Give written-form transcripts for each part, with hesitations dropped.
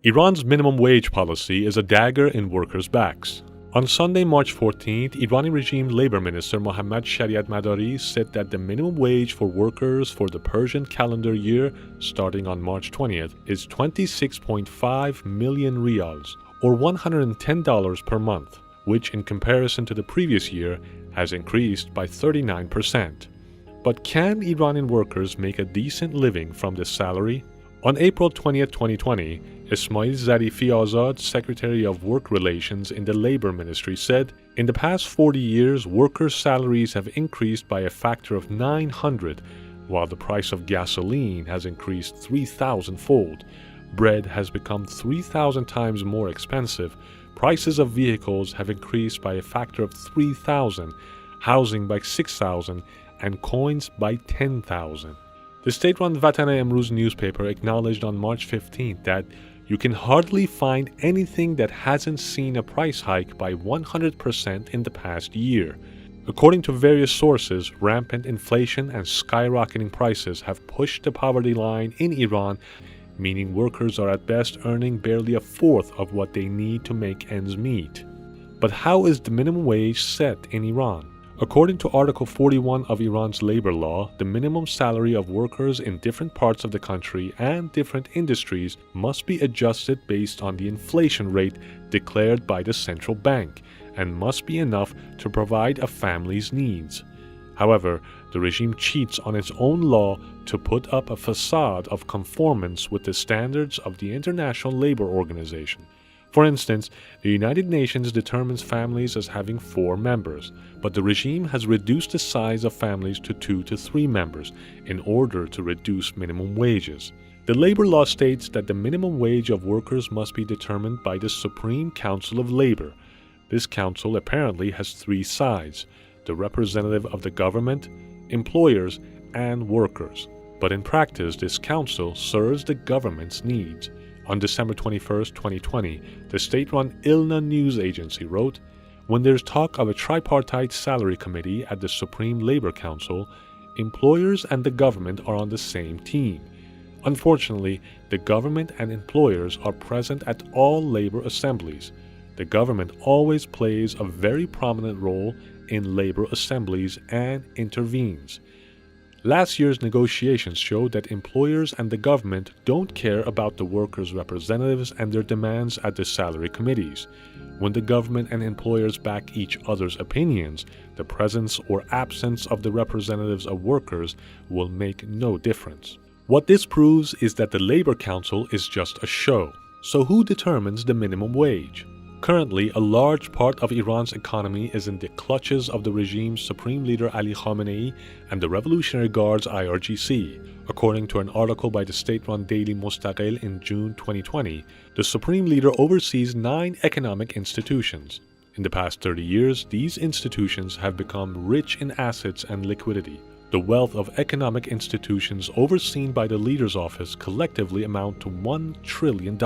Iran's minimum wage policy is a dagger in workers' backs. On Sunday, March 14th, Iranian regime labor minister Mohammad Shariatmadar said that the minimum wage for workers for the Persian calendar year starting on March 20th is 26.5 million rials, or $110 per month, which in comparison to the previous year has increased by 39%. But can Iranian workers make a decent living from this salary? On April 20, 2020, Esmaeil Zarifi Azad, Secretary of Work Relations in the Labor Ministry, said, "In the past 40 years, workers' salaries have increased by a factor of 900, while the price of gasoline has increased 3,000-fold. Bread has become 3,000 times more expensive. Prices of vehicles have increased by a factor of 3,000, housing by 6,000, and coins by 10,000. The state-run Vatan-e Emroz newspaper acknowledged on March 15th that you can hardly find anything that hasn't seen a price hike by 100% in the past year. According to various sources, rampant inflation and skyrocketing prices have pushed the poverty line in Iran, meaning workers are at best earning barely a fourth of what they need to make ends meet. But how is the minimum wage set in Iran? According to Article 41 of Iran's labor law, the minimum salary of workers in different parts of the country and different industries must be adjusted based on the inflation rate declared by the central bank and must be enough to provide a family's needs. However, the regime cheats on its own law to put up a facade of conformance with the standards of the International Labor Organization. For instance, the United Nations determines families as having 4 members, but the regime has reduced the size of families to 2 to 3 members in order to reduce minimum wages. The labor law states that the minimum wage of workers must be determined by the Supreme Council of Labor. This council apparently has 3 sides: the representative of the government, employers, and workers. But in practice, this council serves the government's needs. On December 21, 2020, the state-run ILNA news agency wrote, "When there's talk of a tripartite salary committee at the Supreme Labor Council, employers and the government are on the same team. Unfortunately, the government and employers are present at all labor assemblies. The government always plays a very prominent role in labor assemblies and intervenes. Last year's negotiations showed that employers and the government don't care about the workers' representatives and their demands at the salary committees. When the government and employers back each other's opinions, the presence or absence of the representatives of workers will make no difference." What this proves is that the Labor Council is just a show. So who determines the minimum wage? Currently, a large part of Iran's economy is in the clutches of the regime's supreme leader Ali Khamenei and the Revolutionary Guard's IRGC. According to an article by the state-run daily Mustaqil in June 2020, the supreme leader oversees 9 economic institutions. In the past 30 years, these institutions have become rich in assets and liquidity. The wealth of economic institutions overseen by the leader's office collectively amount to $1 trillion.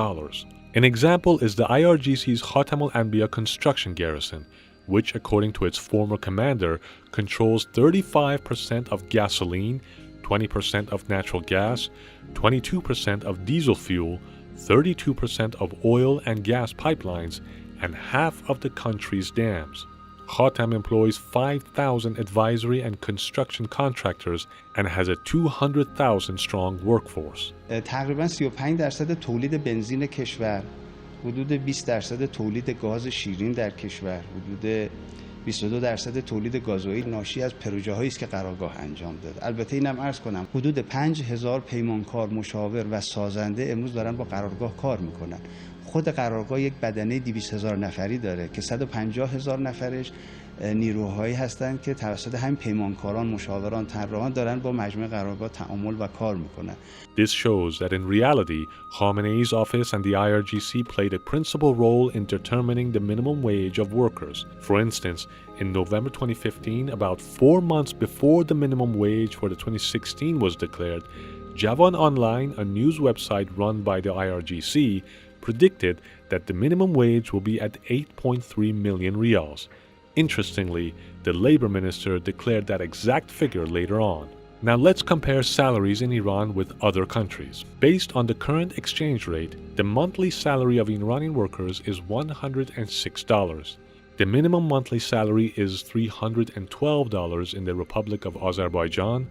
An example is the IRGC's Khatam al-Anbiya construction garrison, which, according to its former commander, controls 35% of gasoline, 20% of natural gas, 22% of diesel fuel, 32% of oil and gas pipelines, and half of the country's dams. Khatam employs 5,000 advisory and construction contractors and has a 200,000-strong workforce. تقریباً 35% تولید بنزین کشور، حدود 20% تولید گاز شیرین در کشور، حدود 22% تولید گازوئیل ناشی از پروژه‌هایی است که قرارگاه انجام داد. البته اینم عرض کنم حدود 5000 پیمانکار، مشاور و سازنده امروز دارن با قرارگاه کار میکنن. خود قرارگاه یک بدنه 200,000 نفری داره که 150,000 نفرش نیروهایی هستند که توسط همین پیمانکاران، مشاوران، طراحان دارن با مجموعه قرارگاه تعامل و کار میکنن. This shows that in reality, Khamenei's office and the IRGC played a principal role in determining the minimum wage of workers. For instance, in November 2015, about 4 months before the minimum wage for the 2016 was declared, Javan Online, a news website run by the IRGC, predicted that the minimum wage will be at 8.3 million rials. Interestingly, the labor minister declared that exact figure later on. Now let's compare salaries in Iran with other countries. Based on the current exchange rate, the monthly salary of Iranian workers is $106. The minimum monthly salary is $312 in the Republic of Azerbaijan,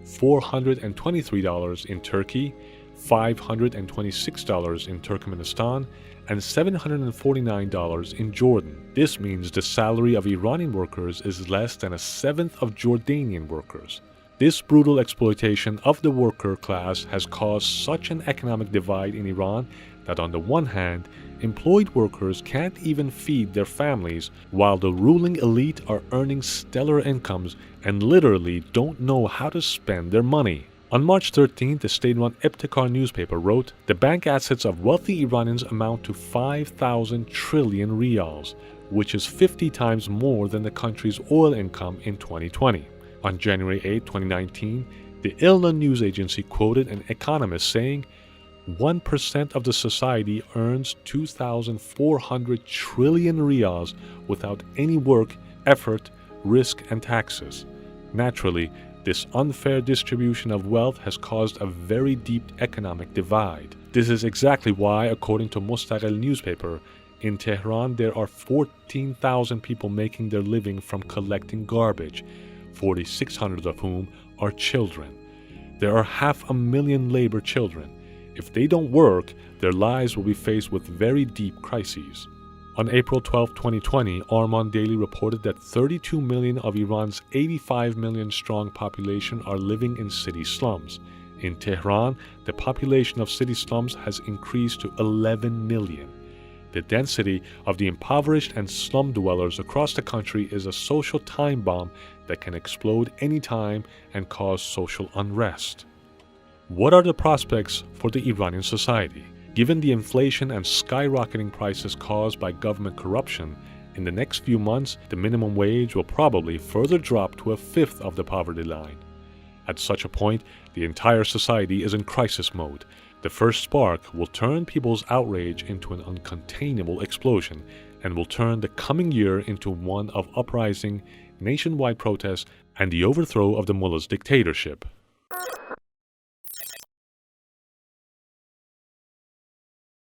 $423 in Turkey, $526 in Turkmenistan, and $749 in Jordan. This means the salary of Iranian workers is less than a seventh of Jordanian workers. This brutal exploitation of the worker class has caused such an economic divide in Iran that on the one hand, employed workers can't even feed their families, while the ruling elite are earning stellar incomes and literally don't know how to spend their money. On March 13th, the state-run Ibtikar newspaper wrote, "The bank assets of wealthy Iranians amount to 5,000 trillion rials, which is 50 times more than the country's oil income in 2020. On January 8, 2019, the ILNA news agency quoted an economist saying, 1% of the society earns 2,400 trillion rials without any work, effort, risk, and taxes. Naturally, this unfair distribution of wealth has caused a very deep economic divide. This is exactly why, according to Mustaqil newspaper, in Tehran there are 14,000 people making their living from collecting garbage, 4,600 of whom are children. There are 500,000 labor children. If they don't work, their lives will be faced with very deep crises." On April 12, 2020, Arman Daily reported that 32 million of Iran's 85 million strong population are living in city slums. In Tehran, the population of city slums has increased to 11 million. The density of the impoverished and slum dwellers across the country is a social time bomb that can explode anytime and cause social unrest. What are the prospects for the Iranian society? Given the inflation and skyrocketing prices caused by government corruption, in the next few months, the minimum wage will probably further drop to a fifth of the poverty line. At such a point, the entire society is in crisis mode. The first spark will turn people's outrage into an uncontainable explosion and will turn the coming year into one of uprising, nationwide protests, and the overthrow of the mullah's dictatorship.